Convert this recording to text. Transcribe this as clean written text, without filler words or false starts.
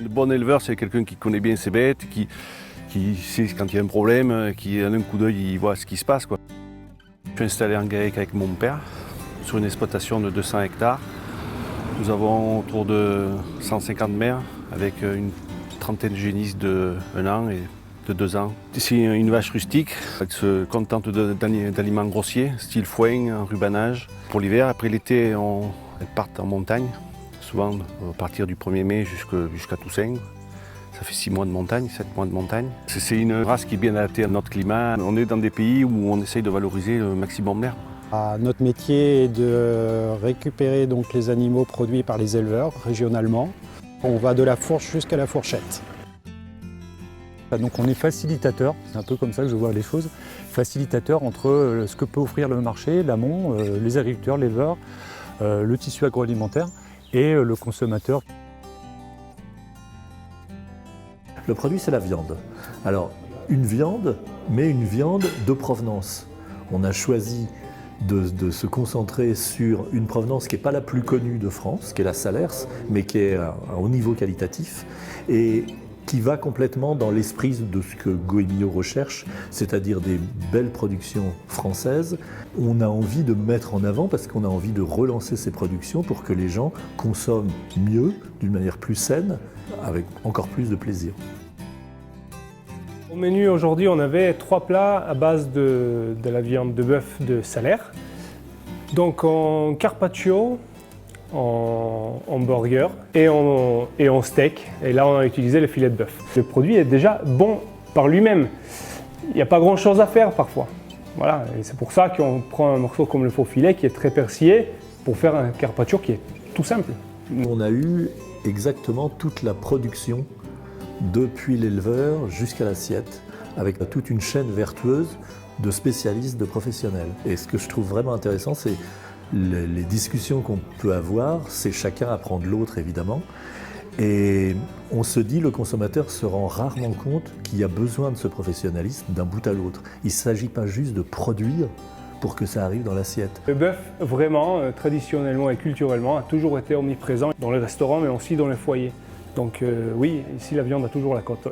Le bon éleveur, c'est quelqu'un qui connaît bien ses bêtes, qui sait quand il y a un problème, qui en un coup d'œil, il voit ce qui se passe, quoi. Je suis installé en GAEC avec mon père, sur une exploitation de 200 hectares. Nous avons autour de 150 mères, avec une trentaine de génisses de 1 an et de 2 ans. C'est une vache rustique, elle se contente d'aliments grossiers, style foin, enrubanage. Pour l'hiver, après l'été, elles partent en montagne, souvent à partir du 1er mai jusqu'à Toussaint. Ça fait 6 mois de montagne, 7 mois de montagne. C'est une race qui est bien adaptée à notre climat. On est dans des pays où on essaye de valoriser le maximum l'herbe. Notre métier est de récupérer donc les animaux produits par les éleveurs régionalement. On va de la fourche jusqu'à la fourchette. Donc on est facilitateur, c'est un peu comme ça que je vois les choses, facilitateur entre ce que peut offrir le marché, l'amont, les agriculteurs, l'éleveur, le tissu agroalimentaire et le consommateur. Le produit, c'est la viande. Alors, une viande, mais une viande de provenance. On a choisi de se concentrer sur une provenance qui n'est pas la plus connue de France, qui est la Salers, mais qui est à un haut niveau qualitatif et qui va complètement dans l'esprit de ce que Goemio recherche, c'est-à-dire des belles productions françaises. On a envie de mettre en avant, parce qu'on a envie de relancer ces productions pour que les gens consomment mieux, d'une manière plus saine, avec encore plus de plaisir. Au menu aujourd'hui, on avait 3 plats à base de la viande de bœuf de Salaire. Donc en carpaccio, en burger et en steak. Et là, on a utilisé le filet de bœuf. Le produit est déjà bon par lui-même. Il n'y a pas grand-chose à faire parfois. Voilà. Et c'est pour ça qu'on prend un morceau comme le faux filet qui est très persillé pour faire un carpaccio qui est tout simple. On a eu exactement toute la production depuis l'éleveur jusqu'à l'assiette, avec toute une chaîne vertueuse de spécialistes, de professionnels. Et ce que je trouve vraiment intéressant, c'est les discussions qu'on peut avoir, c'est chacun apprend de l'autre évidemment. Et on se dit, le consommateur se rend rarement compte qu'il y a besoin de ce professionnalisme d'un bout à l'autre. Il ne s'agit pas juste de produire pour que ça arrive dans l'assiette. Le bœuf, vraiment, traditionnellement et culturellement, a toujours été omniprésent dans les restaurants mais aussi dans les foyers. Donc oui, ici la viande a toujours la cote.